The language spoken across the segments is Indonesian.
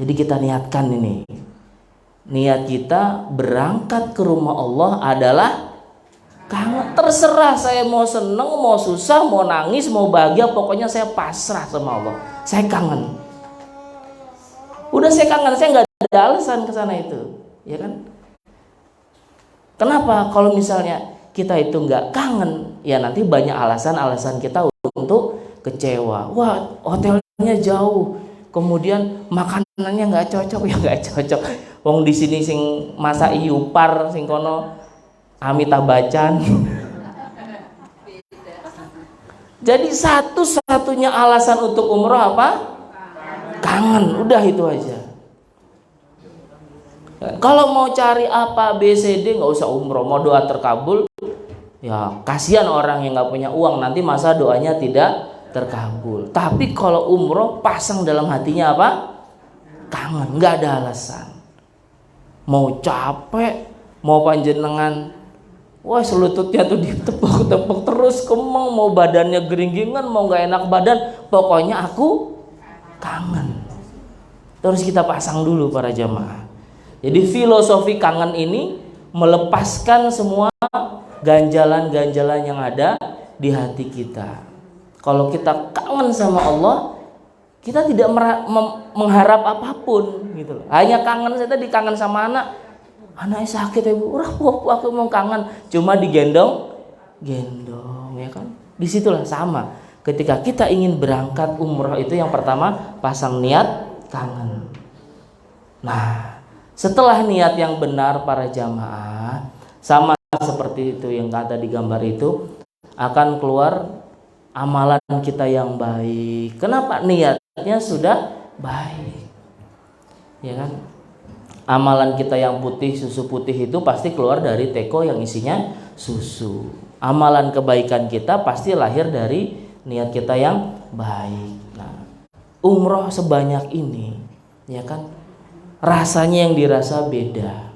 Jadi kita niatkan ini. Niat kita berangkat ke rumah Allah adalah kangen. Terserah saya mau seneng, mau susah, mau nangis, mau bahagia, pokoknya saya pasrah sama Allah. Saya kangen. Udah saya kangen, saya nggak ada alasan ke sana itu, ya kan? Kenapa? Kalau misalnya kita itu nggak kangen, ya nanti banyak alasan-alasan kita untuk kecewa. Wah, hotelnya jauh, kemudian makanannya nggak cocok, ya nggak cocok. Wong di sini sing masak iupar, sing kono Amitabh Bachchan. Jadi satu-satunya alasan untuk umroh apa? Kangen, udah itu aja. Kalau mau cari apa B C D nggak usah umroh, mau doa terkabul, ya kasihan orang yang nggak punya uang, nanti masa doanya tidak terkabul. Tapi kalau umroh pasang dalam hatinya apa? Kangen, nggak ada alasan. Mau capek, mau panjenengan, wah selututnya tuh ditepuk-tepuk terus kemeng, mau badannya geringgingan, mau nggak enak badan, pokoknya aku kangen. Terus kita pasang dulu para jamaah. Jadi filosofi kangen ini melepaskan semua ganjalan-ganjalan yang ada di hati kita. Kalau kita kangen sama Allah, kita tidak mengharap apapun gitu loh. Hanya kangen, saya tadi kangen sama anaknya sakit ya Bu, aku mau kangen, cuma gendong ya kan. Disitulah sama. Ketika kita ingin berangkat umroh itu yang pertama pasang niat kangen. Nah, setelah niat yang benar para jamaah, sama seperti itu yang ada di gambar itu, akan keluar amalan kita yang baik. Kenapa? Niatnya sudah baik, ya kan? Amalan kita yang putih, susu putih itu pasti keluar dari teko yang isinya susu. Amalan kebaikan kita pasti lahir dari niat kita yang baik. Nah, umroh sebanyak ini, ya kan, rasanya yang dirasa beda.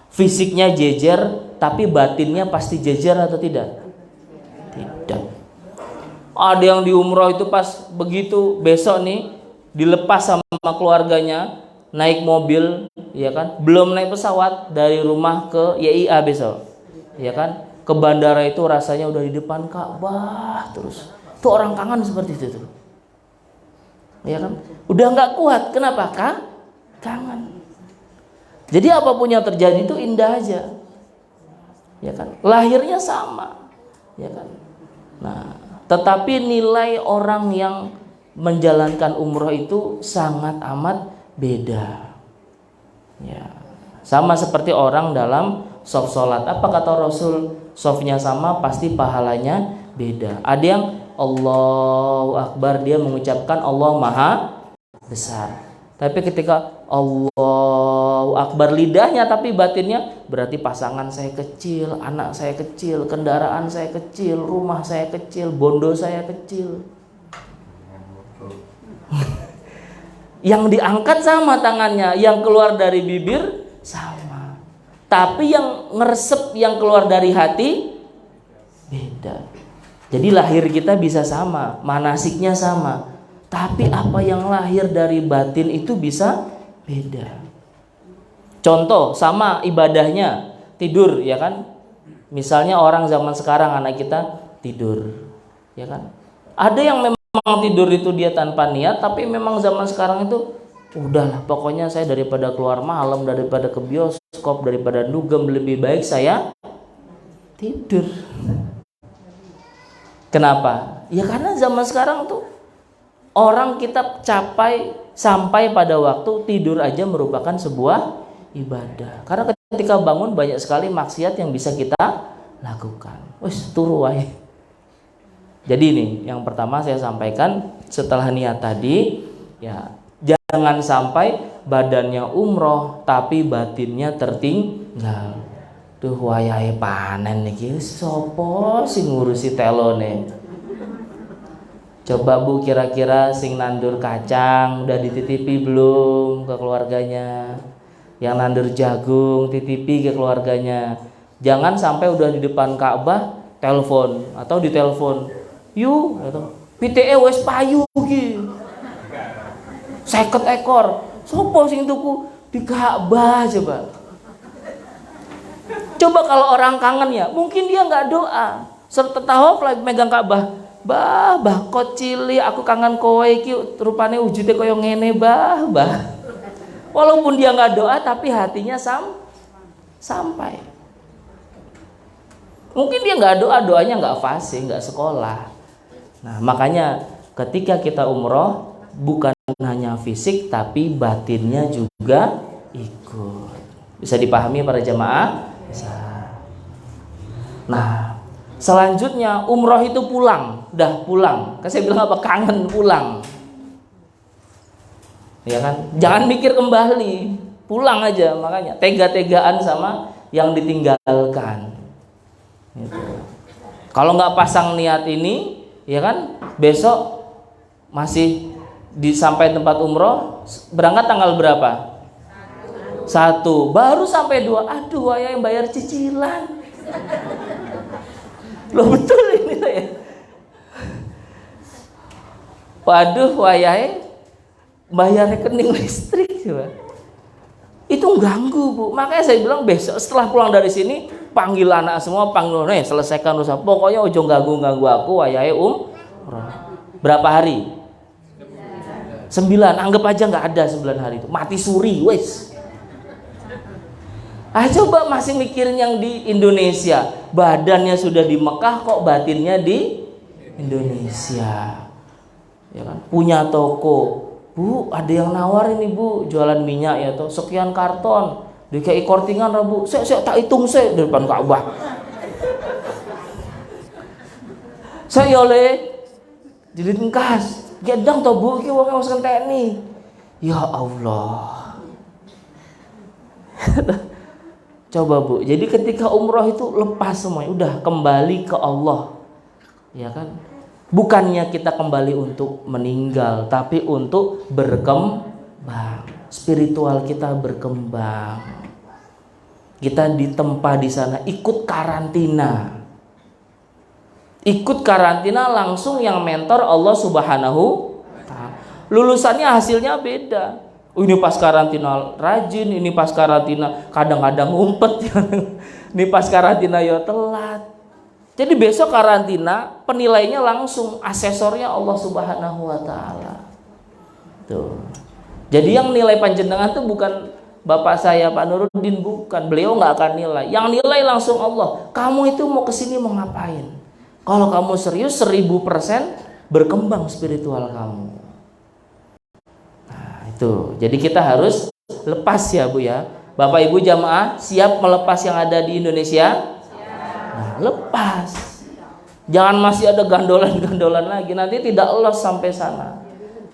Fisiknya jejer, tapi batinnya pasti jejer atau tidak? Tidak. Ada yang di umroh itu pas begitu besok nih dilepas sama keluarganya, naik mobil, ya kan, belum naik pesawat, dari rumah ke YIA besok, ya kan, ke bandara itu rasanya udah di depan Ka'bah terus. Tuh orang kangen seperti itu tuh, ya kan, udah nggak kuat. Kenapa? Kangen. Jadi apapun yang terjadi itu indah aja, ya kan, lahirnya sama, ya kan. Nah, tetapi nilai orang yang menjalankan umroh itu sangat amat beda, ya. Sama seperti orang dalam shaf sholat. Apa kata Rasul? Shafnya sama, pasti pahalanya beda. Ada yang Allahu Akbar, dia mengucapkan Allah Maha Besar. Tapi ketika Allahu Akbar lidahnya, tapi batinnya berarti pasangan saya kecil, anak saya kecil, kendaraan saya kecil, rumah saya kecil, bondo saya kecil. Yang diangkat sama tangannya, yang keluar dari bibir sama, tapi yang ngeresep, yang keluar dari hati beda. Jadi lahir kita bisa sama, manasiknya sama, tapi apa yang lahir dari batin itu bisa beda. Contoh, sama ibadahnya, tidur, ya kan. Misalnya orang zaman sekarang, anak kita tidur, ya kan. Ada yang memang tidur itu dia tanpa niat, tapi memang zaman sekarang itu udahlah, pokoknya saya daripada keluar malam, daripada ke bioskop, daripada dugem, lebih baik saya tidur. Kenapa? Ya karena zaman sekarang tuh orang kita sampai pada waktu tidur aja merupakan sebuah ibadah. Karena ketika bangun banyak sekali maksiat yang bisa kita lakukan. Wis turu wae. Jadi ini yang pertama saya sampaikan, setelah niat tadi, ya jangan sampai badannya umroh tapi batinnya tertinggal. Duh wayahe panen niki sopo sing ngurusi telone. Coba Bu, kira-kira sing nandur kacang udah dititipi belum ke keluarganya? Yang nandur jagung titipi ke keluarganya. Jangan sampai udah di depan Ka'bah telepon atau ditelepon. Yuk, PTE wes payu ki. 50 ekor. Sopo sing tuku di Ka'bah coba. Coba kalau orang kangen ya, mungkin dia nggak doa. Serta tawaf lagi megang Ka'bah. Bah kocili aku kangen kowe iki rupane wujude koyo ngene bah. Walaupun dia nggak doa tapi hatinya sampai. Mungkin dia nggak doa, doanya nggak fasih, nggak sekolah. Nah makanya ketika kita umroh bukan hanya fisik tapi batinnya juga ikut. Bisa dipahami para jamaah? Bisa. Nah selanjutnya umroh itu pulang, udah pulang. Kan saya bilang apa? Kangen pulang. Ya kan? Jangan mikir kembali, pulang aja. Makanya tega-tegaan sama yang ditinggalkan. Gitu. Kalau nggak pasang niat ini, ya kan, besok masih sampai tempat umroh, berangkat tanggal berapa? 1, baru sampai 2. Aduh, ayah yang bayar cicilan. Loh betul ini ya. Waduh, ayah bayar rekening listrik coba. Itu ganggu bu. Makanya saya bilang besok setelah pulang dari sini panggil anak semua, panggil nih selesaikan urusan. Pokoknya ujung ganggu aku, ayah berapa hari? 9. Anggap aja nggak ada 9 hari itu. Mati suri, wes. Coba masih mikirin yang di Indonesia. Badannya sudah di Mekah kok batinnya di Indonesia. Ya kan? Punya toko. Bu, ada yang nawar ini bu, jualan minyak ya toh, sekian karton, DKI kortingan lah bu, saya tak hitung saya di depan Ka'bah. Saya oleh jilid engkas, gedang toh bu, iki wong wis ngenteni. Ya Allah. Coba bu, jadi ketika umroh itu lepas semuanya, udah kembali ke Allah, ya kan? Bukannya kita kembali untuk meninggal, tapi untuk berkembang. Spiritual kita berkembang. Kita ditempa di sana, ikut karantina. Ikut karantina langsung yang mentor Allah Subhanahu wa Ta'ala. Lulusannya hasilnya beda. Ini pas karantina rajin, ini pas karantina kadang-kadang ngumpet. Ini pas karantina ya telat. Jadi besok karantina penilainya langsung asesornya Allah Subhanahu wa Ta'ala. Tuh. Jadi yang nilai panjenengan tuh bukan bapak saya Pak Nuruddin, bukan. Beliau nggak akan nilai. Yang nilai langsung Allah. Kamu itu mau kesini mau ngapain? Kalau kamu serius 1000% berkembang spiritual kamu. Nah itu. Jadi kita harus lepas ya Bu ya. Bapak Ibu jamaah siap melepas yang ada di Indonesia? Nah, lepas. Jangan masih ada gandolan-gandolan lagi. Nanti tidak lolos sampai sana.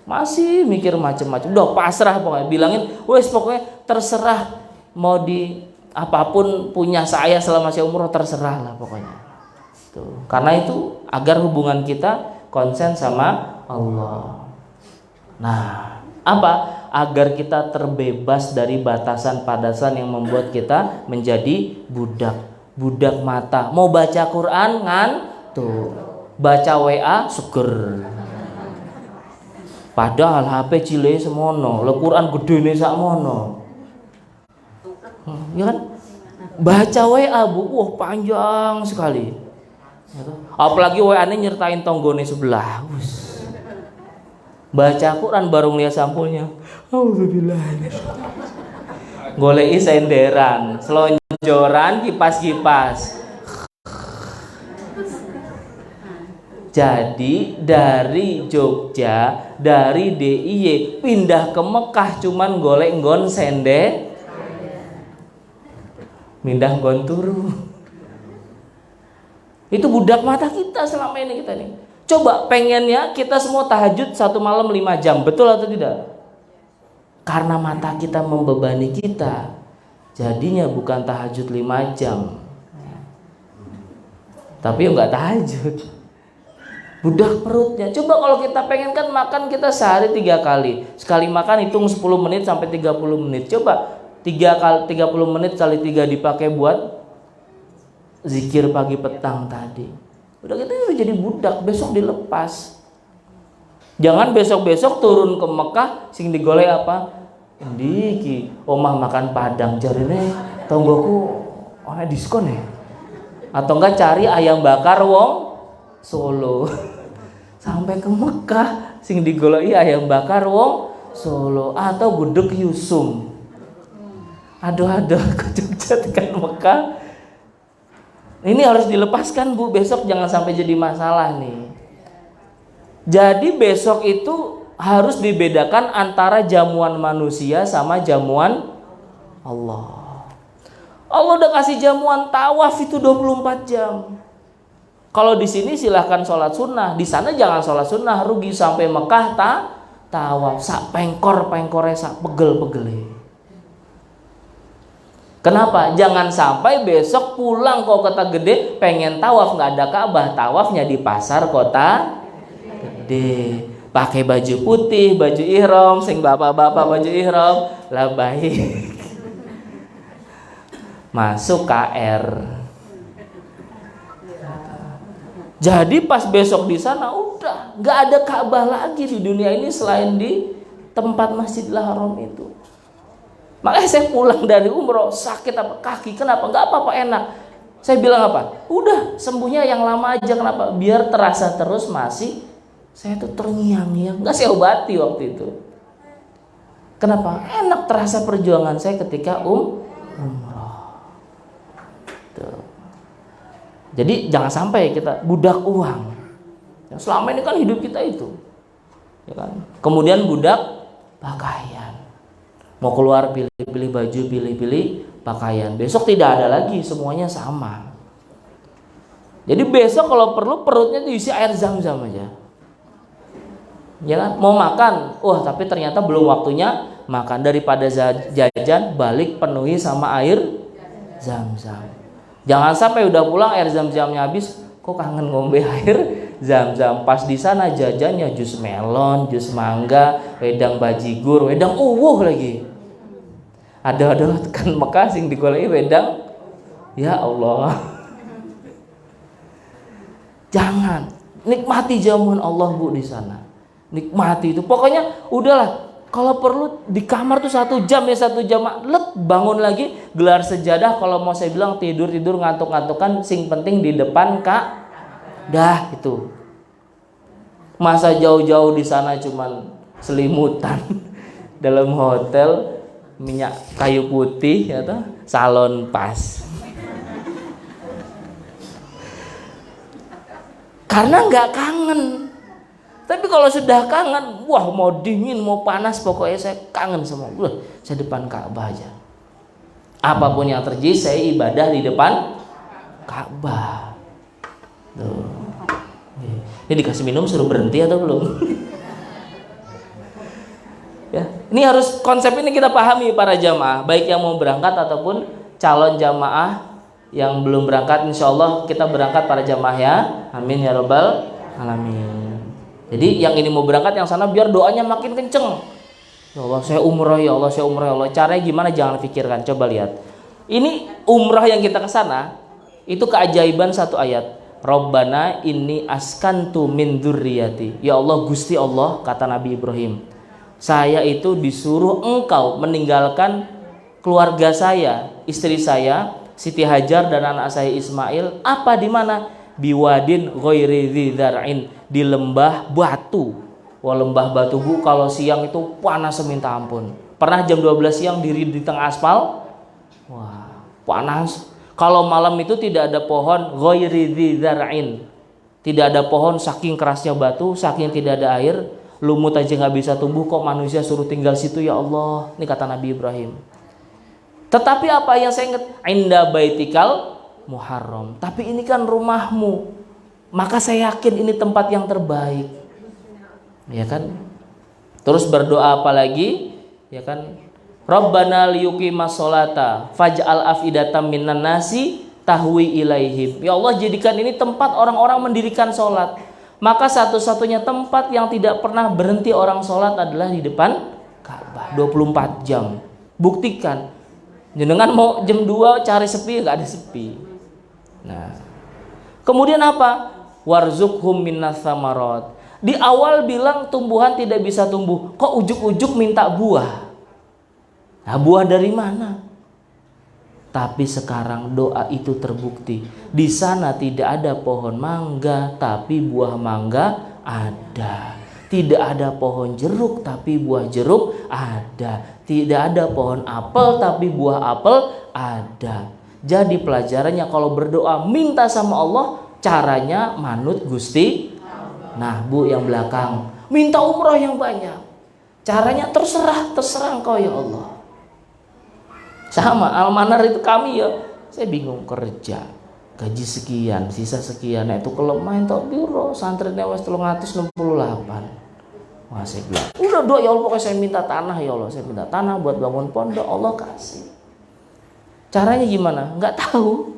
Masih mikir macam-macam. Udah pasrah pokoknya. Bilangin, wes pokoknya terserah mau di apapun punya saya selama saya umroh terserah lah pokoknya. Tuh. Karena itu agar hubungan kita konsen sama Allah. Nah, apa? Agar kita terbebas dari batasan-batasan yang membuat kita menjadi budak mata. Mau baca Quran ngantuk, baca WA seger. Padahal HP cile semono, le Quran gedene sakmono. Ya kan? Baca WA Bu, wah panjang sekali. Apalagi WA-nya nyertain tonggone sebelah. Baca Quran baru ngeliat sampulnya. Alhamdulillah. Goleki senderan, selonjoran, kipas-kipas. Jadi dari Jogja, dari DIY pindah ke Mekah cuman golek nggon sende, pindah nggon turu. Itu budak mata kita selama ini kita nih. Coba pengennya kita semua tahajud 1 malam 5 jam, betul atau tidak? Karena mata kita membebani kita, jadinya bukan tahajud 5 jam, tapi enggak tahajud. Budak perutnya. Coba kalau kita pengen kan makan kita sehari 3 kali. Sekali makan hitung 10 menit sampai 30 menit. Coba 30 menit kali 3 dipakai buat zikir pagi petang tadi. Udah kita udah jadi budak, besok dilepas. Jangan besok-besok turun ke Mekah sing digolek apa? Ndiki omah makan Padang jarine tonggoku ana diskon ya. Atau enggak cari ayam bakar wong Solo. Sampai ke Mekah sing digoloi ayam bakar wong Solo atau gudeg Yusum. Aduh ke Jogja tekan Mekah. Ini harus dilepaskan Bu, besok jangan sampai jadi masalah nih. Jadi besok itu harus dibedakan antara jamuan manusia sama jamuan Allah. Allah udah kasih jamuan tawaf itu 24 jam. Kalau di sini silahkan sholat sunnah, di sana jangan sholat sunnah, rugi sampai Mekah tawaf sak pengkore sak pegel. Kenapa? Jangan sampai besok pulang kok Kota Gede pengen tawaf nggak ada Ka'bah, tawafnya di pasar Kota Gede. Pakai baju putih, baju ihram, sing bapak-bapak baju ihram, lah baik. Masuk KR. Jadi pas besok di sana udah nggak ada Ka'bah lagi di dunia ini selain di tempat Masjidil Haram itu. Makanya saya pulang dari umroh sakit apa kaki, kenapa? Nggak apa-apa, enak. Saya bilang apa? Udah sembuhnya yang lama aja, kenapa? Biar terasa terus masih saya tuh terngiang-ngiang, nggak saya obati waktu itu. Kenapa? Enak terasa perjuangan saya ketika umroh. Tuh. Jadi jangan sampai kita budak uang. Yang selama ini kan hidup kita itu, ya kan? Kemudian budak pakaian. Mau keluar pilih-pilih baju, pilih-pilih pakaian. Besok tidak ada lagi, semuanya sama. Jadi besok kalau perlu perutnya diisi air zam-zam aja. Ya kan? Mau makan, tapi ternyata belum waktunya makan, daripada jajan balik penuhi sama air zam-zam. Jangan sampai udah pulang air zam-zamnya habis, kok kangen ngombe air zam-zam. Pas di sana jajannya jus melon, jus mangga, wedang bajigur, wedang uwuh lagi. Ada tekan Mekah sing digoleki wedang. Ya Allah. Jangan nikmati jamuan Allah Bu di sana. Nikmati itu. Pokoknya udahlah. Kalau perlu di kamar tuh 1 jam ya 1 jam, bangun lagi, gelar sejadah. Kalau mau saya bilang tidur ngantuk-ngantukan, sing penting di depan Kak. Dah itu. Masa jauh-jauh di sana cuman selimutan dalam hotel, minyak kayu putih ya toh, salon pas. Karena nggak kangen. Tapi kalau sudah kangen, wah mau dingin, mau panas, pokoknya saya kangen semua. Saya depan Ka'bah aja. Apapun yang terjadi, saya ibadah di depan Ka'bah. Tuh. Ini dikasih minum suruh berhenti atau belum? Ya, ini harus konsep ini kita pahami para jamaah, baik yang mau berangkat ataupun calon jamaah yang belum berangkat. Insya Allah kita berangkat para jamaah ya. Amin ya robbal alamin. Jadi yang ini mau berangkat yang sana biar doanya makin kenceng. Ya Allah saya umrah, ya Allah saya umrah, ya Allah. Caranya gimana jangan pikirkan, coba lihat. Ini umrah yang kita ke sana itu keajaiban satu ayat. Rabbana inni askantu min dzurriyyati. Ya Allah Gusti Allah, kata Nabi Ibrahim, saya itu disuruh engkau meninggalkan keluarga saya, istri saya Siti Hajar dan anak saya Ismail, apa di mana? Biwadin ghairi dzar'in, di lembah batu. Wah, lembah batu Bu, kalau siang itu panas seminta ampun. Pernah jam 12 siang diri di tengah aspal? Wah, panas. Kalau malam itu tidak ada pohon, ghairi dzar'in. Tidak ada pohon, saking kerasnya batu, saking tidak ada air, lumut aja nggak bisa tumbuh, kok manusia suruh tinggal situ ya Allah. Ini kata Nabi Ibrahim. Tetapi apa yang saya ingat? Inda baitikal muharram. Tapi ini kan rumahmu, maka saya yakin ini tempat yang terbaik, ya kan? Terus berdoa apa lagi, ya kan? Rabbana liyuqimas sholata faj'al afidatam minan nasi tahwi ilaihim. Ya Allah, jadikan ini tempat orang-orang mendirikan sholat. Maka satu-satunya tempat yang tidak pernah berhenti orang sholat adalah di depan Ka'bah 24 jam. Buktikan. Jenengan mau jam 2 cari sepi, nggak ada sepi. Nah, kemudian apa? Warzuqhum minas samarat. Di awal bilang tumbuhan tidak bisa tumbuh, kok ujuk-ujuk minta buah? Nah, buah dari mana? Tapi sekarang doa itu terbukti. Di sana tidak ada pohon mangga, tapi buah mangga ada. Tidak ada pohon jeruk, tapi buah jeruk ada. Tidak ada pohon apel, tapi buah apel ada. Jadi pelajarannya kalau berdoa minta sama Allah, caranya manut Gusti. Nah, Bu yang belakang, minta umroh yang banyak. Caranya terserah engkau ya Allah. Sama Almanar itu kami ya, saya bingung kerja gaji sekian, sisa sekian, nah itu kalau main tok biro santri newas 368. Wah, saya bilang, udah doa ya Allah, pokoknya saya minta tanah ya Allah, saya minta tanah buat bangun pondok, Allah kasih. Caranya gimana? Nggak tahu.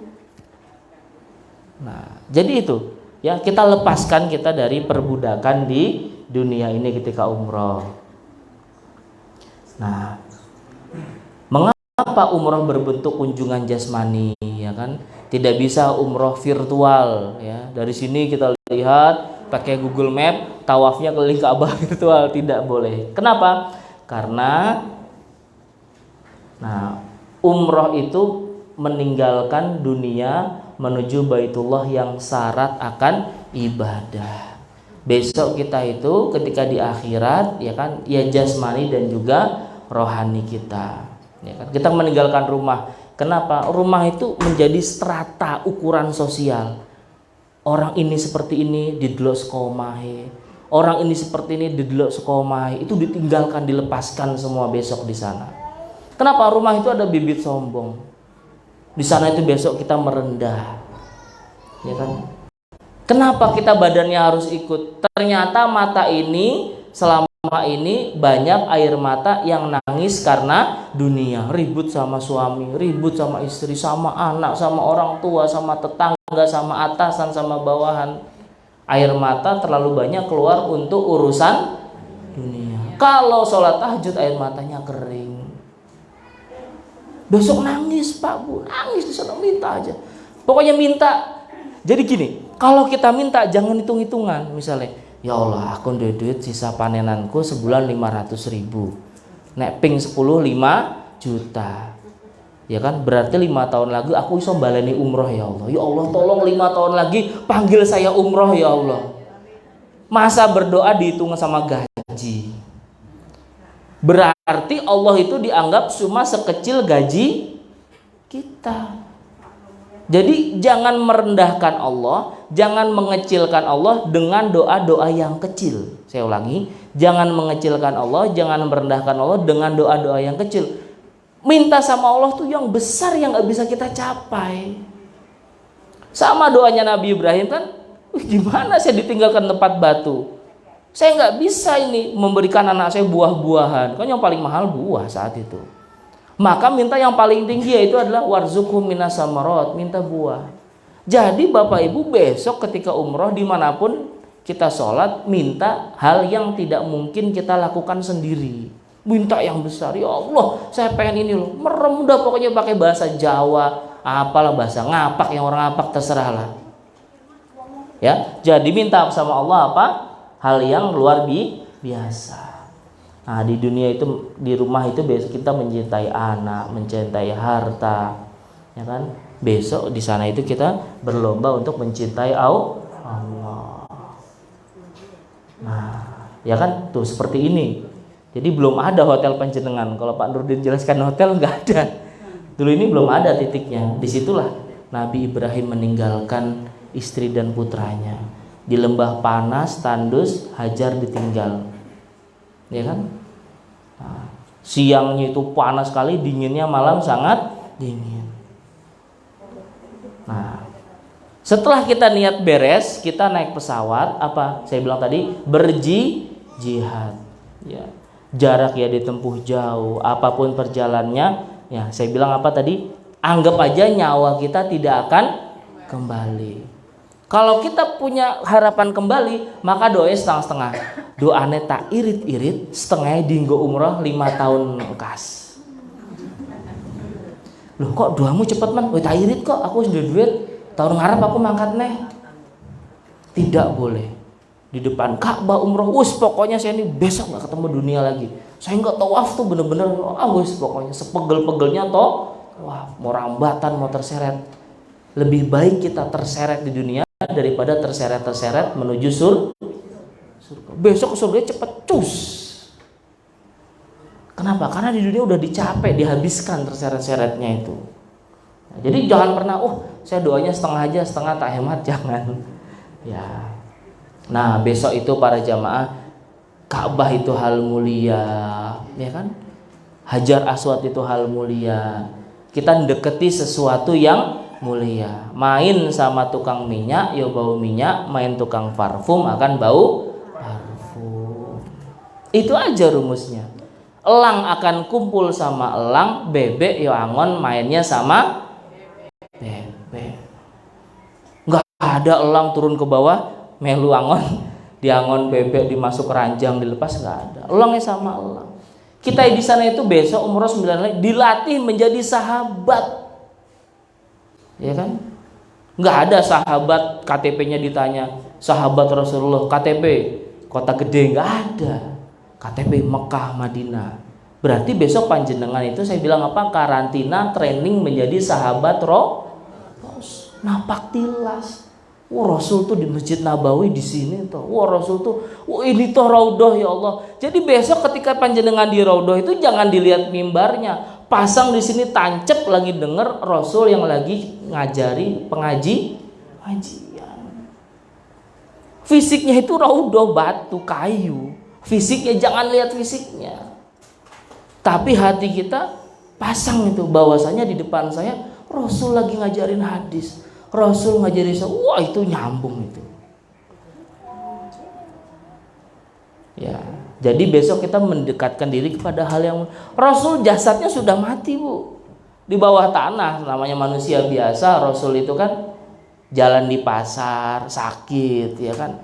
Nah, jadi itu ya, kita lepaskan kita dari perbudakan di dunia ini ketika umroh. Nah, mengapa umroh berbentuk kunjungan jasmani, ya kan? Tidak bisa umroh virtual ya. Dari sini kita lihat pakai Google Map, tawafnya keliling Ka'bah virtual, tidak boleh. Kenapa? Karena umroh itu meninggalkan dunia menuju Baitullah yang syarat akan ibadah. Besok kita itu ketika di akhirat ya kan, ya jasmani dan juga rohani kita. Ya kan? Kita meninggalkan rumah. Kenapa? Rumah itu menjadi strata ukuran sosial. Orang ini seperti ini didelok sekomahe. Orang ini seperti ini didelok sekomahe. Itu ditinggalkan, dilepaskan semua besok di sana. Kenapa? Rumah itu ada bibit sombong. Di sana itu besok kita merendah. Ya kan? Kenapa kita badannya harus ikut? Ternyata mata ini selama ini banyak air mata yang nangis karena dunia, ribut sama suami, ribut sama istri, sama anak, sama orang tua, sama tetangga, sama atasan, sama bawahan. Air mata terlalu banyak keluar untuk urusan dunia. Kalau sholat tahajud air matanya kering, besok nangis Pak Bu, nangis di sana, minta aja. Pokoknya minta. Jadi gini, kalau kita minta jangan hitung-hitungan. Misalnya, ya Allah, aku ada duit sisa panenanku sebulan 500.000. Nek ping 10 5 juta. Ya kan? Berarti 5 tahun lagi aku iso baleni umroh ya Allah. Ya Allah, tolong 5 tahun lagi panggil saya umroh ya Allah. Masa berdoa dihitung sama gaji. Berarti Allah itu dianggap cuma sekecil gaji kita. Jadi jangan merendahkan Allah, jangan mengecilkan Allah dengan doa-doa yang kecil. Saya ulangi, jangan mengecilkan Allah, jangan merendahkan Allah dengan doa-doa yang kecil. Minta sama Allah tuh yang besar yang gak bisa kita capai. Sama doanya Nabi Ibrahim kan, gimana saya ditinggalkan tempat batu? Saya gak bisa ini memberikan anak saya buah-buahan. Kan yang paling mahal buah saat itu. Maka minta yang paling tinggi yaitu adalah warzuqhum minas samarot, minta buah. Jadi Bapak Ibu besok ketika umroh dimanapun kita sholat, minta hal yang tidak mungkin kita lakukan sendiri. Minta yang besar, ya Allah saya pengen ini loh, merem udah pokoknya pakai bahasa Jawa, apalah bahasa ngapak, yang orang ngapak terserah lah. Ya, jadi minta sama Allah apa? Hal yang luar biasa. Nah, di dunia itu, di rumah itu besok kita mencintai anak, mencintai harta, ya kan? Besok di sana itu kita berlomba untuk mencintai Allah. Nah, ya kan? Tuh seperti ini. Jadi belum ada hotel panjenengan. Kalau Pak Nurdin jelaskan hotel nggak ada. Dulu ini belum ada titiknya. Disitulah Nabi Ibrahim meninggalkan istri dan putranya. Di lembah panas, tandus, Hajar ditinggal. Ya kan? Nah, siangnya itu panas sekali, dinginnya malam sangat dingin. Nah, setelah kita niat beres, kita naik pesawat, apa saya bilang tadi, berjihad. Ya, jarak ya ditempuh jauh, apapun perjalanannya, ya saya bilang apa tadi, anggap aja nyawa kita tidak akan kembali. Kalau kita punya harapan kembali, maka doanya setengah-setengah. Doanya tak irit-irit, setengahnya dinggo umroh 5 tahun kas. Loh kok doamu cepet man? Oh tak irit kok, aku sudah duit. Tahun ngarep aku mangkat neh. Tidak boleh. di depan Ka'bah umroh, pokoknya saya ini besok nggak ketemu dunia lagi, saya nggak tawaf tuh bener-bener, pokoknya sepegel-pegelnya toh, wah mau rambatan mau terseret. Lebih baik kita terseret di dunia daripada terseret menuju surga. Besok surga cepet cus. Kenapa? Karena di dunia udah dicapai, dihabiskan terseret-seretnya itu. Nah, jadi jangan pernah, saya doanya setengah aja, setengah tak hemat, jangan. Ya. Nah, besok itu para jamaah, Ka'bah itu hal mulia, ya kan? Hajar Aswad itu hal mulia. Kita mendekati sesuatu yang mulia. Main sama tukang minyak, ya bau minyak. Main tukang parfum akan bau parfum. Itu aja rumusnya. Elang akan kumpul sama elang, bebek ya angon mainnya sama bebek. Nggak ada elang turun ke bawah melu angon, diangon bebek dimasuk ranjang dilepas, nggak ada. Elangnya sama elang. Kita di sana itu besok umroh 9 hari dilatih menjadi sahabat, ya kan? Nggak ada sahabat KTP-nya ditanya sahabat Rasulullah, KTP kota gede, nggak ada. KTP Mekah Madinah. Berarti besok panjenengan itu saya bilang apa? Karantina training menjadi sahabat Rasul. Napak tilas. Wah, Rasul tuh di Masjid Nabawi di sini tuh. Wah, Rasul tuh, ini tuh Raudhah ya Allah. Jadi besok ketika panjenengan di Raudhah itu jangan dilihat mimbarnya. Pasang di sini tancep lagi denger Rasul yang lagi ngajari pengajian. Fisiknya itu Raudhah batu kayu. Fisiknya jangan lihat fisiknya. Tapi hati kita pasang itu bahwasanya di depan saya Rasul lagi ngajarin hadis. Rasul ngajarin saya, wah itu nyambung itu. Ya, jadi besok kita mendekatkan diri kepada hal yang Rasul jasadnya sudah mati, Bu. Di bawah tanah, namanya manusia biasa. Rasul itu kan jalan di pasar, sakit, ya kan.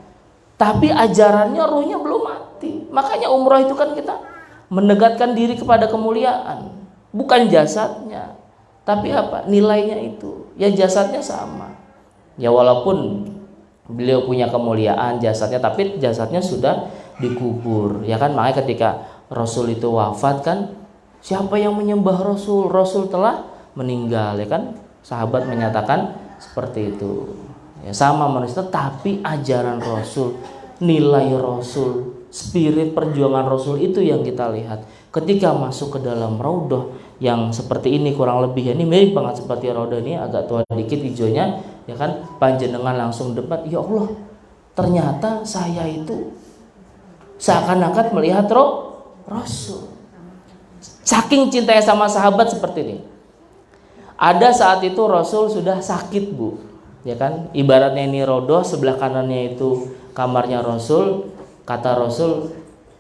Tapi ajarannya ruhnya belum mati. Makanya umroh itu kan kita mendekatkan diri kepada kemuliaan, bukan jasadnya. Tapi apa? Nilainya itu. Ya jasadnya sama. Ya walaupun beliau punya kemuliaan jasadnya, tapi jasadnya sudah dikubur. Ya kan, makanya ketika Rasul itu wafat kan, siapa yang menyembah Rasul? Rasul telah meninggal, ya kan? Sahabat menyatakan seperti itu. Ya sama manusia, tapi ajaran Rasul, nilai Rasul, spirit perjuangan Rasul itu yang kita lihat. Ketika masuk ke dalam Raudhah yang seperti ini kurang lebih, ya ini mirip banget seperti Raudhah ini, agak tua dikit hijaunya, ya kan, panjenengan langsung debat, ya Allah, ternyata saya itu seakan-akan melihat Rasul. Saking cintanya sama sahabat seperti ini. Ada saat itu Rasul sudah sakit, Bu, ya kan, ibaratnya ini Raudhah, sebelah kanannya itu kamarnya Rasul. Kata Rasul,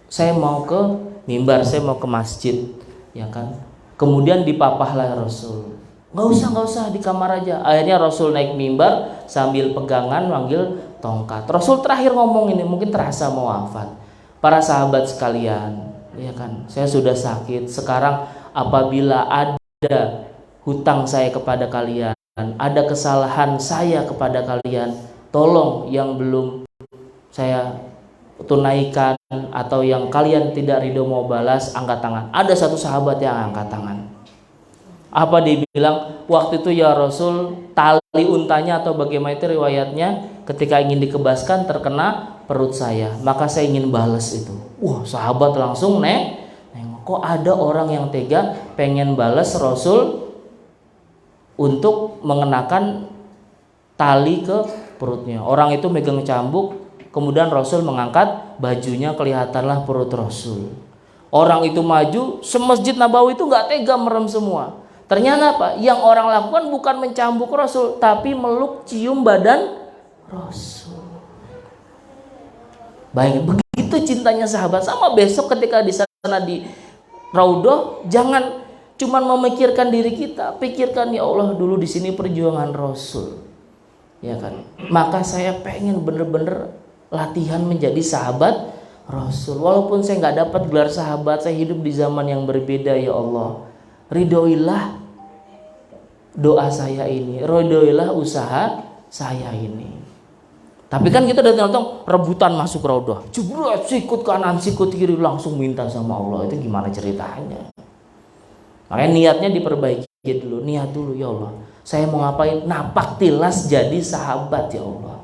saya mau ke mimbar, saya mau ke masjid, ya kan. Kemudian dipapahlah Rasul, nggak usah di kamar aja. Akhirnya Rasul naik mimbar sambil pegangan manggil tongkat. Rasul terakhir ngomong ini, mungkin terasa mau wafat. Para sahabat sekalian, ya kan, saya sudah sakit. Sekarang apabila ada hutang saya kepada kalian, ada kesalahan saya kepada kalian, tolong yang belum saya tunaikan atau yang kalian tidak ridho mau balas, angkat tangan. Ada satu sahabat yang angkat tangan. Apa dia bilang? Waktu itu ya Rasul, tali untanya atau bagaimana itu riwayatnya, ketika ingin dikebaskan terkena perut saya, maka saya ingin balas itu. Wah, sahabat langsung nengok, kok ada orang yang tega pengen balas Rasul untuk mengenakan tali ke perutnya. Orang itu megang cambuk. Kemudian Rasul mengangkat bajunya, kelihatanlah perut Rasul. Orang itu maju, semasjid Nabawi itu nggak tega, merem semua. Ternyata apa? Yang orang lakukan bukan mencambuk Rasul, tapi meluk cium badan Rasul. Baik, begitu cintanya sahabat. Sama besok ketika di sana di Raudhah, jangan cuma memikirkan diri kita, pikirkan, ya Allah, dulu di sini perjuangan Rasul, ya kan. Maka saya pengen bener-bener latihan menjadi sahabat Rasul. Walaupun saya nggak dapat gelar sahabat, saya hidup di zaman yang berbeda, ya Allah, ridhoilah doa saya ini, ridhoilah usaha saya ini. Tapi kan kita udah nonton rebutan masuk raudhah, jebret sikut kanan sikut kiri langsung minta sama Allah, itu gimana ceritanya? Makanya niatnya diperbaiki dulu, niat dulu, ya Allah saya mau ngapain, napak tilas jadi sahabat ya Allah.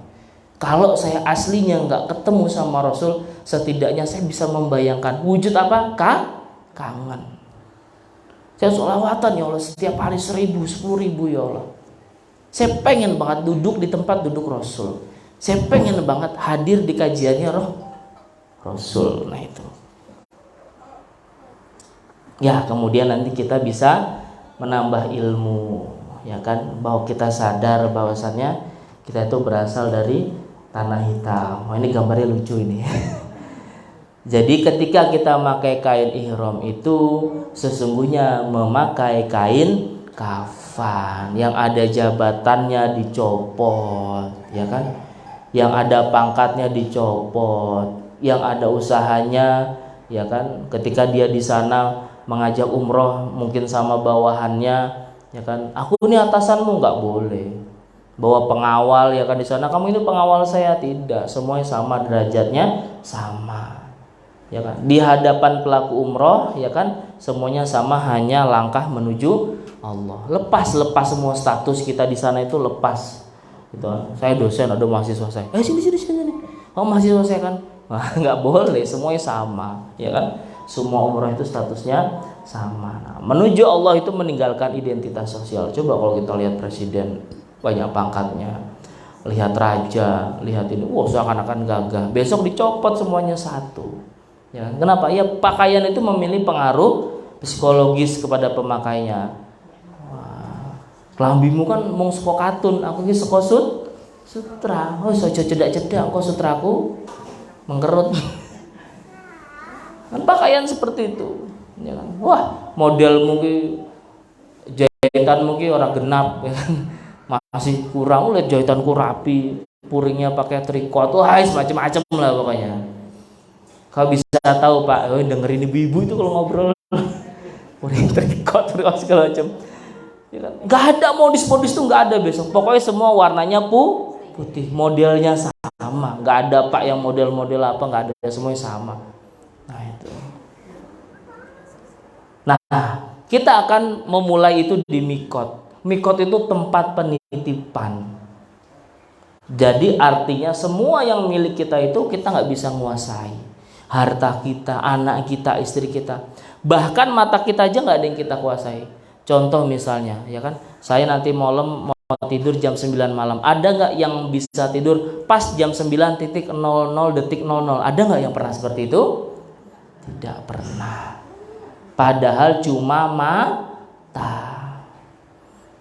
Kalau saya aslinya nggak ketemu sama Rasul, setidaknya saya bisa membayangkan wujud apa? Kangen. Saya sholawatan ya Allah setiap hari 1000, 10.000 ya Allah. Saya pengen banget duduk di tempat duduk Rasul. Saya pengen banget hadir di kajiannya Rasul. Nah itu. Ya kemudian nanti kita bisa menambah ilmu, ya kan, bahwa kita sadar bahwasannya kita itu berasal dari tanah hitam. Oh, ini gambarnya lucu ini. Jadi ketika kita memakai kain ihram itu sesungguhnya memakai kain kafan yang ada jabatannya dicopot, ya kan? Yang ada pangkatnya dicopot, yang ada usahanya, ya kan? Ketika dia di sana mengajak umroh mungkin sama bawahannya, ya kan? Aku ini atasanmu, nggak boleh. Bawa pengawal, ya kan, di sana kamu ini pengawal saya, tidak, semuanya sama derajatnya, sama, ya kan. Di hadapan pelaku umroh, ya kan, semuanya sama, hanya langkah menuju Allah. Lepas semua status kita di sana itu lepas. Gitu. Saya dosen, ada mahasiswa saya. Sini. Oh mahasiswa saya kan, nggak boleh, semuanya sama, ya kan. Semua umroh itu statusnya sama. Nah, menuju Allah itu meninggalkan identitas sosial. Coba kalau kita lihat presiden banyak pangkatnya, lihat raja, lihat ini, wah seakan-akan gagah. Besok dicopot semuanya satu. Ya, kenapa? Ya pakaian itu memiliki pengaruh psikologis kepada pemakainya. Wah, kelambimu kan mung seko katun, aku ki seko sutra. Oh, so cedak-cedak kok sutraku mengkerut. Kan pakaian seperti itu. Ya kan? Wah, model mungkin jahitan mungkin orang genap, ya kan? Masih kurang, lihat jahitanku rapi, puringnya pakai trikot, wah macam-macam lah pokoknya. Kau bisa tahu Pak, dengerin ibu-ibu itu kalau ngobrol, puring trikot segala macam. Ya kan? Gak ada modis-modis tuh, nggak ada besok. Pokoknya semua warnanya putih, modelnya sama, nggak ada Pak yang model-model apa, nggak ada, semuanya sama. Nah itu. Nah kita akan memulai itu di mikot. Mikot itu tempat penitipan. Jadi artinya semua yang milik kita itu kita nggak bisa menguasai. Harta kita, anak kita, istri kita, bahkan mata kita aja nggak ada yang kita kuasai. Contoh misalnya, ya kan, saya nanti malam mau tidur jam 9 malam. Ada nggak yang bisa tidur pas jam 9.00 detik 00? Ada nggak yang pernah seperti itu? Tidak pernah. Padahal cuma mata.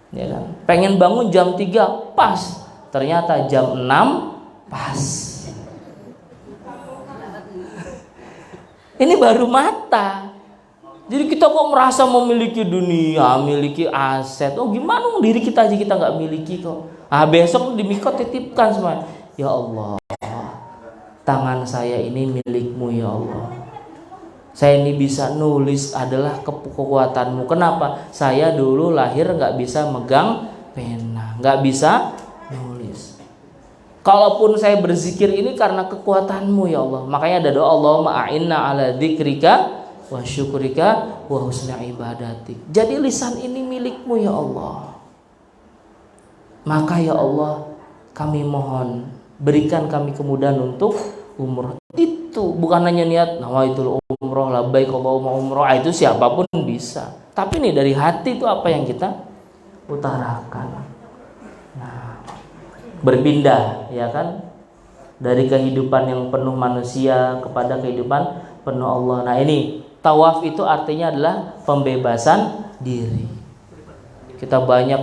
Ya kan? Pengen bangun jam 3 pas, ternyata jam 6 pas. Ini baru mata. Jadi kita kok merasa memiliki dunia, memiliki aset. Oh gimana diri kita aja kita nggak miliki kok. Besok di mikot titipkan semua. Ya Allah, tangan saya ini milikmu ya Allah. Saya ini bisa nulis adalah kekuatanmu. Kenapa? Saya dulu lahir nggak bisa megang pena, nggak bisa nulis. Kalaupun saya berzikir ini karena kekuatanmu ya Allah. Makanya ada doa, Allahumma a'inna ala dzikrika wa syukrika wa husna ibadatik. Jadi lisan ini milikmu ya Allah. Maka ya Allah, kami mohon berikan kami kemudahan untuk umroh. Itu bukan hanya niat nawaitul umroh labbaik Allahumma umroh, itu siapapun bisa. Tapi nih dari hati itu apa yang kita utarakan. Nah, berpindah ya kan dari kehidupan yang penuh manusia kepada kehidupan penuh Allah. Nah ini tawaf itu artinya adalah pembebasan diri. Kita banyak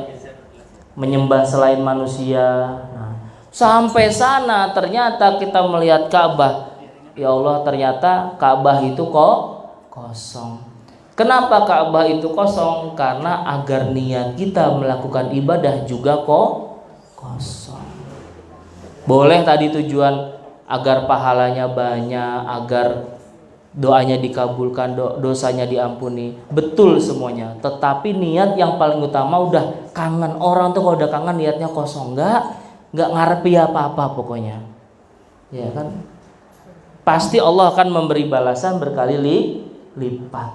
menyembah selain manusia. Nah, sampai sana ternyata kita melihat Ka'bah. Ya Allah, ternyata Ka'bah itu kok kosong. Kenapa Ka'bah itu kosong? Karena agar niat kita melakukan ibadah juga kok kosong. Boleh tadi tujuan agar pahalanya banyak, agar doanya dikabulkan, dosanya diampuni. Betul semuanya. Tetapi niat yang paling utama udah kangen. Orang tuh kalau udah kangen niatnya kosong, nggak ngarepi apa-apa pokoknya. Ya kan? Pasti Allah akan memberi balasan berkali lipat.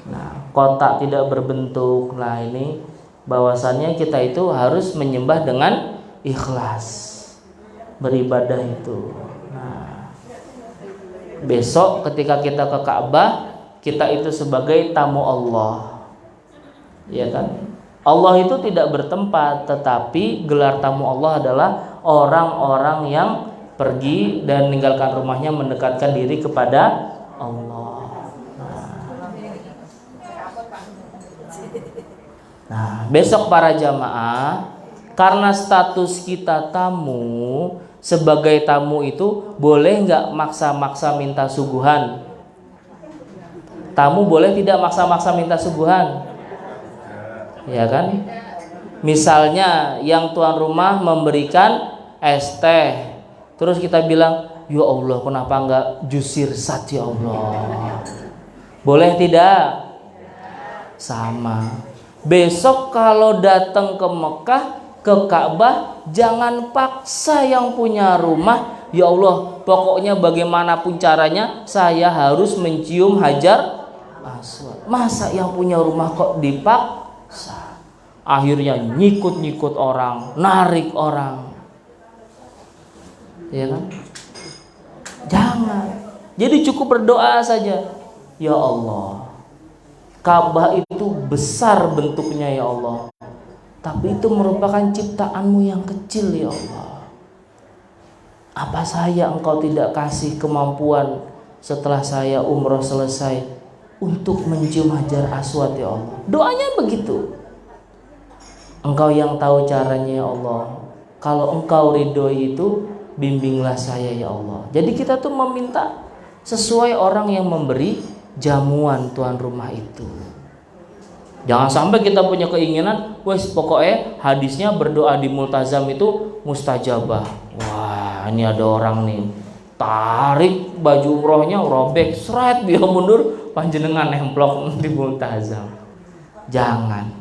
Nah, kotak tidak berbentuk. Nah, ini bahwasannya kita itu harus menyembah dengan ikhlas. Beribadah itu. Nah, besok ketika kita ke Ka'bah, kita itu sebagai tamu Allah. Ya kan? Allah itu tidak bertempat, tetapi gelar tamu Allah adalah orang-orang yang pergi dan meninggalkan rumahnya mendekatkan diri kepada Allah. Nah, besok para jamaah, karena status kita tamu, sebagai tamu itu boleh nggak maksa-maksa minta suguhan? Tamu boleh tidak maksa-maksa minta suguhan? Ya kan? Misalnya yang tuan rumah memberikan es teh, terus kita bilang, ya Allah, kenapa enggak jus sirsat ya Allah? Boleh tidak? Sama. Besok kalau datang ke Mekah, ke Ka'bah, jangan paksa yang punya rumah, ya Allah, pokoknya bagaimanapun caranya saya harus mencium Hajar Aswad. Masa yang punya rumah kok dipaksa? Akhirnya nyikut-nyikut orang, narik orang. Ya kan? Jangan. Jadi cukup berdoa saja. Ya Allah, Ka'bah itu besar bentuknya ya Allah, tapi itu merupakan ciptaanmu yang kecil ya Allah. Apa saya engkau tidak kasih kemampuan setelah saya umroh selesai untuk mencium Hajar Aswad ya Allah? Doanya begitu. Engkau yang tahu caranya ya Allah. Kalau engkau ridhoi itu, bimbinglah saya ya Allah. Jadi kita tuh meminta sesuai orang yang memberi jamuan tuan rumah itu. Jangan sampai kita punya keinginan, wes pokoknya hadisnya berdoa di multazam itu mustajabah. Wah, ini ada orang nih, tarik baju umrohnya robek, seret dia mundur, panjenengan nemplok di multazam. Jangan,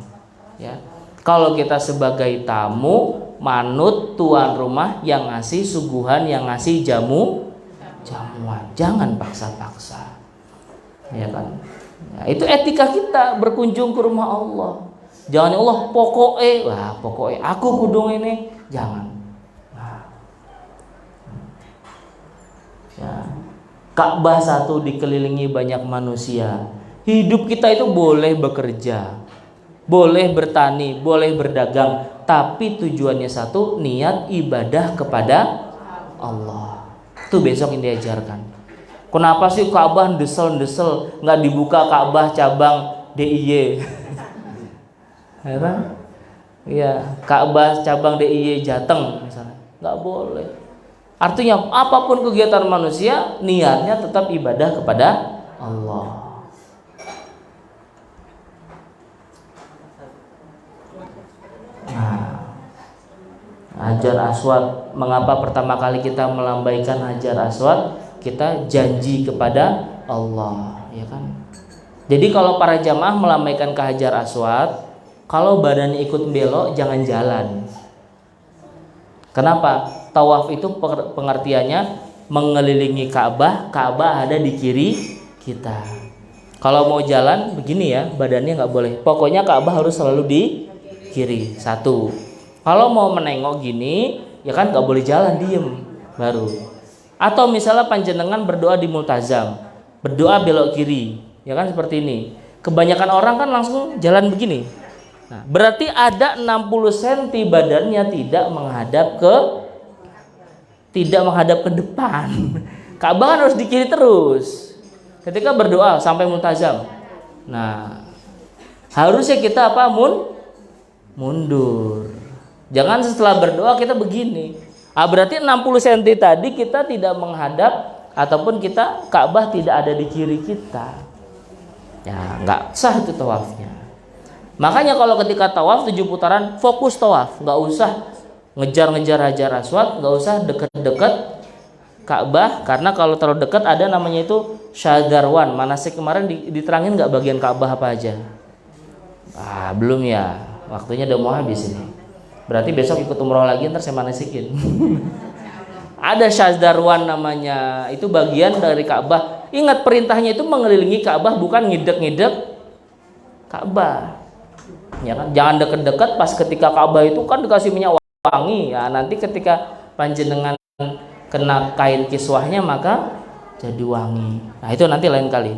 ya. Kalau kita sebagai tamu, manut tuan rumah yang ngasih suguhan, yang ngasih jamuan. Jangan paksa-paksa. Ya kan? Ya, itu etika kita berkunjung ke rumah Allah. Jangan ya Allah pokoknya aku kudung ini. Jangan. Nah. Ya. Ka'bah satu dikelilingi banyak manusia. Hidup kita itu boleh bekerja, boleh bertani, boleh berdagang, tapi tujuannya satu, niat ibadah kepada Allah. Itu besok yang diajarkan. Kenapa sih Ka'bah desel-desel, nggak dibuka Ka'bah cabang DIY? Ya, Ka'bah cabang DIY Jateng misalnya, nggak boleh. Artinya apapun kegiatan manusia, niatnya tetap ibadah kepada Allah. Nah, Hajar Aswad, mengapa pertama kali kita melambaikan Hajar Aswad? Kita janji kepada Allah, ya kan? Jadi kalau para jamaah melambaikan ke Hajar Aswad, kalau badannya ikut belok jangan jalan. Kenapa? Tawaf itu pengertiannya mengelilingi Ka'bah, Ka'bah ada di kiri kita. Kalau mau jalan begini ya, badannya nggak boleh. Pokoknya Ka'bah harus selalu di kiri. Satu. Kalau mau menengok gini, ya kan nggak boleh jalan, diem baru. Atau misalnya panjenengan berdoa di multazam, berdoa belok kiri, ya kan seperti ini. Kebanyakan orang kan langsung jalan begini. Nah, berarti ada 60 cm badannya tidak menghadap ke depan. Ka'bah kan harus di kiri terus. Ketika berdoa sampai multazam. Nah, harusnya kita apa? Mundur. Jangan setelah berdoa kita begini. Berarti 60 cm tadi kita tidak menghadap, ataupun kita Ka'bah tidak ada di kiri kita. Ya, nggak sah itu tawafnya. Makanya kalau ketika tawaf 7 putaran fokus tawaf, nggak usah ngejar-ngejar Hajar Aswad, nggak usah deket-deket Ka'bah, karena kalau terlalu dekat ada namanya itu syadarwan. Manasik kemarin diterangin nggak bagian Ka'bah apa aja? Belum ya, waktunya udah mau habis ini. Berarti besok ikut umroh lagi, ntar saya manasikin. Ada Syazdarwan namanya, itu bagian dari Ka'bah. Ingat perintahnya itu mengelilingi Ka'bah, bukan ngidek-ngidek Ka'bah. Ya kan? Jangan deket-deket pas ketika Ka'bah itu kan dikasih minyak wangi. Ya, nanti ketika panjenengan kena kain kiswahnya maka jadi wangi. Nah, itu nanti lain kali.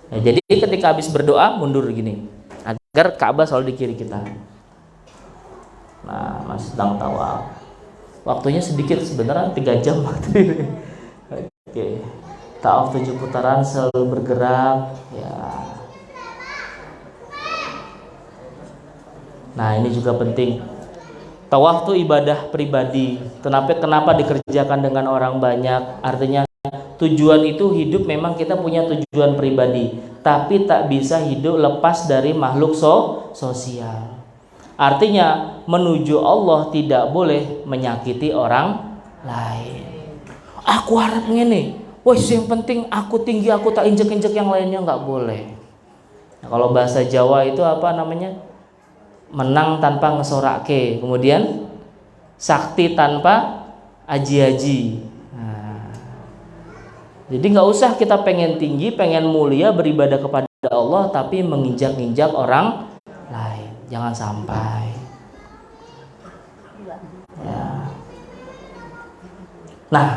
Ya, jadi ketika habis berdoa mundur gini agar Ka'bah selalu di kiri kita. Nah, masih sedang tawaf. Waktunya sedikit sebenarnya 3 jam waktu ini. Oke. Tawaf 7 putaran selalu bergerak ya. Nah, ini juga penting. Tawaf itu ibadah pribadi. Kenapa dikerjakan dengan orang banyak? Artinya tujuan itu hidup memang kita punya tujuan pribadi, tapi tak bisa hidup lepas dari makhluk sosial. Artinya menuju Allah tidak boleh menyakiti orang lain. Aku harap ngene, wes yang penting aku tinggi, aku tak injek-injek yang lainnya, nggak boleh. Nah, kalau bahasa Jawa itu apa namanya? Menang tanpa ngesorake, kemudian sakti tanpa aji-aji. Nah, jadi nggak usah kita pengen tinggi, pengen mulia, beribadah kepada Allah, tapi menginjak-injak orang lain. Jangan sampai. Ya. Nah,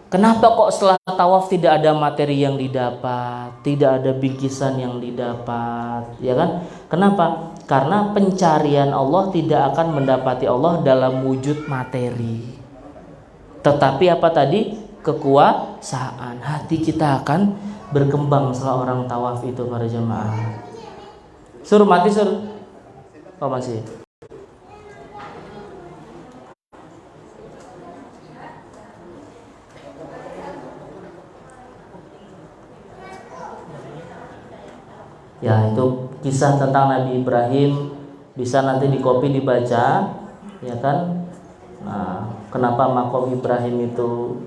kenapa kok setelah tawaf tidak ada materi yang didapat, tidak ada bingkisan yang didapat, ya kan? Kenapa? Karena pencarian Allah tidak akan mendapati Allah dalam wujud materi. Tetapi apa tadi? Kekuasaan. Hati kita akan berkembang setelah orang tawaf itu para jemaah. Suruh mati suruh. Oh masih. Ya, itu kisah tentang Nabi Ibrahim, bisa nanti di copy dibaca, ya kan? Nah, kenapa makom Ibrahim itu?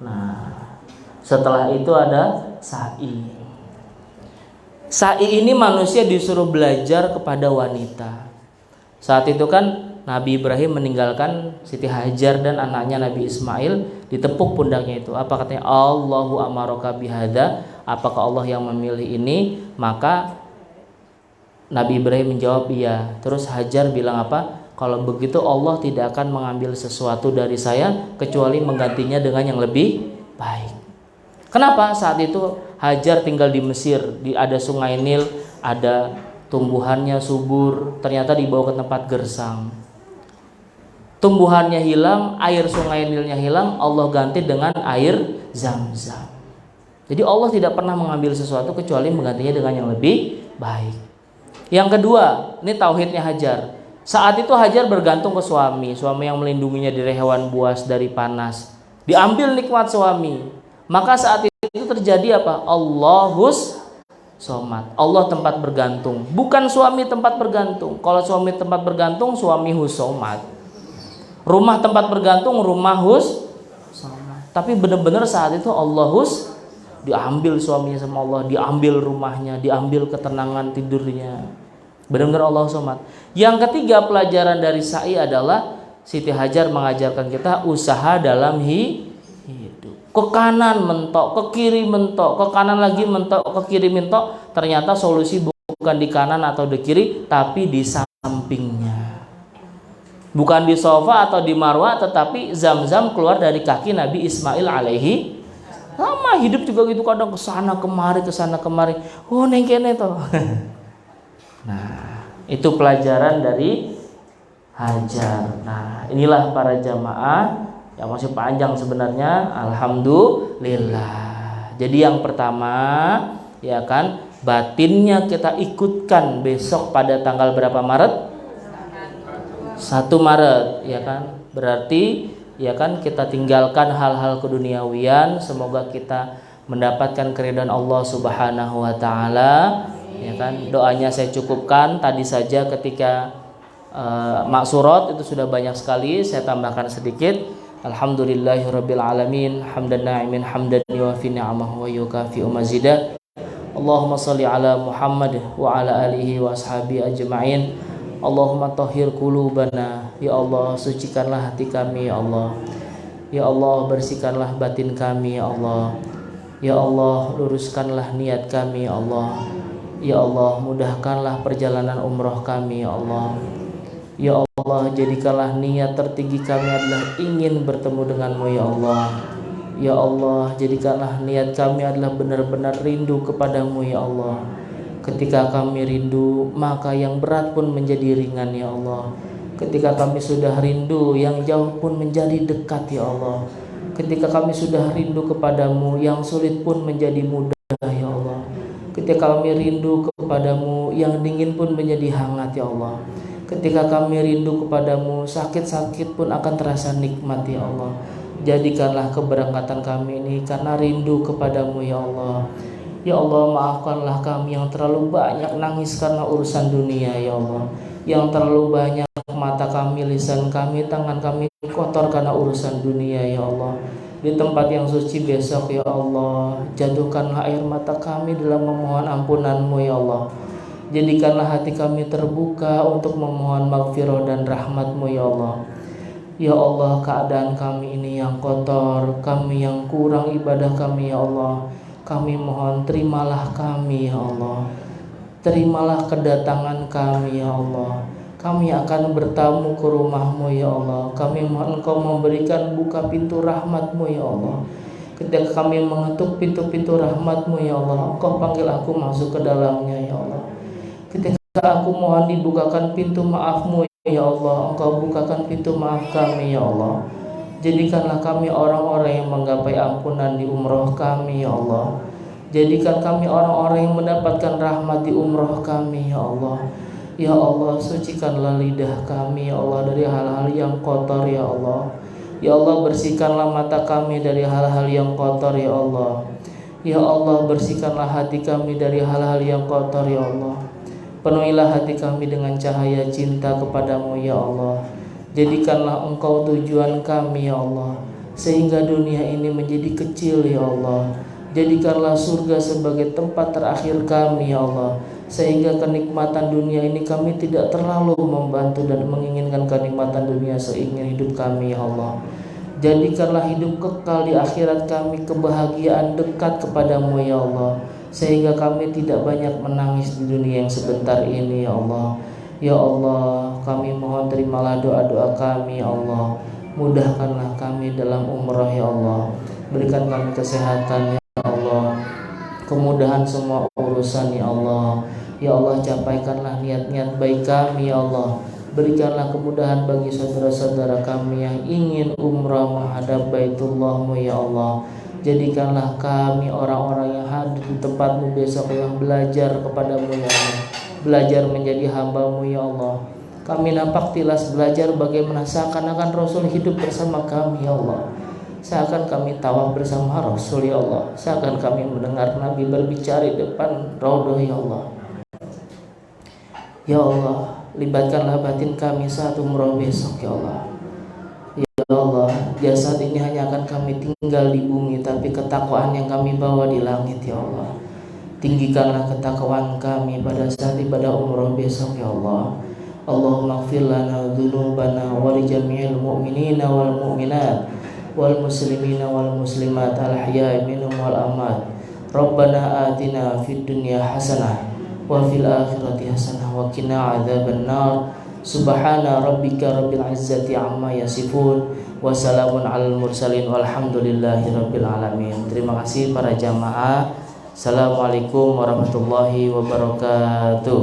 Nah, setelah itu ada sa'i. Sa'i ini manusia disuruh belajar kepada wanita. Saat itu kan Nabi Ibrahim meninggalkan Siti Hajar dan anaknya Nabi Ismail, ditepuk pundaknya itu. Apa katanya? Allahu amaraka bihadza. Apakah Allah yang memilih ini? Maka Nabi Ibrahim menjawab iya. Terus Hajar bilang apa? Kalau begitu Allah tidak akan mengambil sesuatu dari saya kecuali menggantinya dengan yang lebih baik. Kenapa? Saat itu Hajar tinggal di Mesir, ada sungai Nil, ada tumbuhannya subur, ternyata dibawa ke tempat gersang. Tumbuhannya hilang, air sungai Nilnya hilang, Allah ganti dengan air Zam-Zam. Jadi Allah tidak pernah mengambil sesuatu kecuali menggantinya dengan yang lebih baik. Yang kedua, ini tauhidnya Hajar. Saat itu Hajar bergantung ke suami yang melindunginya dari hewan buas, dari panas. Diambil nikmat suami. Maka saat itu terjadi apa? Allahus somad. Allah tempat bergantung. Bukan suami tempat bergantung. Kalau suami tempat bergantung, suami husomad. Rumah tempat bergantung, rumah hus somad. Tapi benar-benar saat itu Allahus, diambil suaminya sama Allah, diambil rumahnya, diambil ketenangan tidurnya. Benar-benar Allah somad. Yang ketiga pelajaran dari sa'i adalah Siti Hajar mengajarkan kita usaha dalam hidup. Ke kanan mentok, ke kiri mentok, ke kanan lagi mentok, ke kiri mentok. Ternyata solusi bukan di kanan atau di kiri, tapi di sampingnya. Bukan di sofa atau di marwah, tetapi Zam-Zam keluar dari kaki Nabi Ismail alaihi. Sama hidup juga gitu, kadang kesana kemari. Oh neng kene toh. Nah, itu pelajaran dari Hajar. Nah, inilah para jamaah yang masih panjang sebenarnya. Alhamdulillah. Jadi yang pertama, ya kan, batinnya kita ikutkan besok pada tanggal berapa Maret? 1 Maret, ya kan? Berarti ya kan kita tinggalkan hal-hal keduniawian, semoga kita mendapatkan keridhaan Allah Subhanahu wa taala, ya kan? Doanya saya cukupkan tadi saja ketika maksurat itu sudah banyak sekali, saya tambahkan sedikit. Alhamdulillahirabbil alamin, hamdan na'imin hamdan yuwafi ni'amahu wa yukafi mazidah. Allahumma shalli ala Muhammad wa ala alihi wa ashabi ajma'in. Allahumma tahhir qulubana, ya Allah sucikanlah hati kami ya Allah. Ya Allah, bersihkanlah batin kami ya Allah. Ya Allah, luruskanlah niat kami ya Allah. Ya Allah, mudahkanlah perjalanan umroh kami ya Allah. Ya Allah, jadikanlah niat tertinggi kami adalah ingin bertemu denganmu ya Allah. Ya Allah, jadikanlah niat kami adalah benar-benar rindu kepadamu ya Allah. Ketika kami rindu, maka yang berat pun menjadi ringan ya Allah. Ketika kami sudah rindu, yang jauh pun menjadi dekat ya Allah. Ketika kami sudah rindu kepadamu, yang sulit pun menjadi mudah ya Allah. Ketika kami rindu kepadamu, yang dingin pun menjadi hangat ya Allah. Ketika kami rindu kepadamu, sakit-sakit pun akan terasa nikmat ya Allah. Jadikanlah keberangkatan kami ini karena rindu kepadamu ya Allah. Ya Allah, maafkanlah kami yang terlalu banyak nangis karena urusan dunia ya Allah. Yang terlalu banyak mata kami, lisan kami, tangan kami kotor karena urusan dunia ya Allah. Di tempat yang suci besok ya Allah, jatuhkanlah air mata kami dalam memohon ampunanmu ya Allah. Jadikanlah hati kami terbuka untuk memohon maghfirah dan rahmatmu ya Allah. Ya Allah, keadaan kami ini yang kotor, kami yang kurang ibadah kami ya Allah. Kami mohon terimalah kami ya Allah. Terimalah kedatangan kami ya Allah. Kami akan bertamu ke rumahmu ya Allah. Kami mohon Engkau memberikan buka pintu rahmatmu ya Allah. Ketika kami mengetuk pintu-pintu rahmatmu ya Allah, Engkau panggil aku masuk ke dalamnya ya Allah. Ketika aku mohon dibukakan pintu maafmu ya Allah, Engkau bukakan pintu maaf kami ya Allah. Jadikanlah kami orang-orang yang menggapai ampunan di umroh kami ya Allah. Jadikan kami orang-orang yang mendapatkan rahmat di umroh kami ya Allah. Ya Allah, sucikanlah lidah kami ya Allah dari hal-hal yang kotor ya Allah. Ya Allah, bersihkanlah mata kami dari hal-hal yang kotor ya Allah. Ya Allah, bersihkanlah hati kami dari hal-hal yang kotor ya Allah. Penuhilah hati kami dengan cahaya cinta kepadamu ya Allah. Jadikanlah Engkau tujuan kami ya Allah, sehingga dunia ini menjadi kecil ya Allah. Jadikanlah surga sebagai tempat terakhir kami ya Allah, sehingga kenikmatan dunia ini kami tidak terlalu membantu dan menginginkan kenikmatan dunia seingin hidup kami ya Allah. Jadikanlah hidup kekal di akhirat kami kebahagiaan dekat kepadamu ya Allah, sehingga kami tidak banyak menangis di dunia yang sebentar ini ya Allah. Ya Allah, kami mohon terimalah doa-doa kami ya Allah. Mudahkanlah kami dalam umrah ya Allah. Berikan kami kesehatan ya Allah, kemudahan semua urusan ya Allah. Ya Allah, capaikanlah niat-niat baik kami ya Allah. Berikanlah kemudahan bagi saudara-saudara kami yang ingin umrah menghadap Baitullah-Mu ya Allah. Jadikanlah kami orang-orang yang hadir di tempat-Mu besok yang belajar kepadamu ya Allah, belajar menjadi hamba-Mu ya Allah. Kami nampak tilas belajar bagaimana seakan-akan Rasul hidup bersama kami ya Allah. Seakan kami tawaf bersama Rasul ya Allah. Seakan kami mendengar Nabi berbicara di depan Raudhah ya Allah. Ya Allah, libatkanlah batin kami saat umroh besok ya Allah. Ya Allah, jasad ini hanya akan kami tinggal di bumi, tapi ketakwaan yang kami bawa di langit ya Allah. Tinggikanlah ketakwaan kami pada saat ibadah umroh besok ya Allah. Allahumma ighfir lana dzunubana wa li jami'il mu'minina wal mu'minat wal muslimina wal muslimat al ahya'i minhum wal amwat. Rabbana atina fid dunya hasanah wa fil akhirati hasanah wa qina adzabannar. Subhana rabbika rabbil izzati amma yasifun wa salamun alal mursalin walhamdulillahi rabbil alamin. Terima kasih para jamaah. Assalamualaikum warahmatullahi wabarakatuh.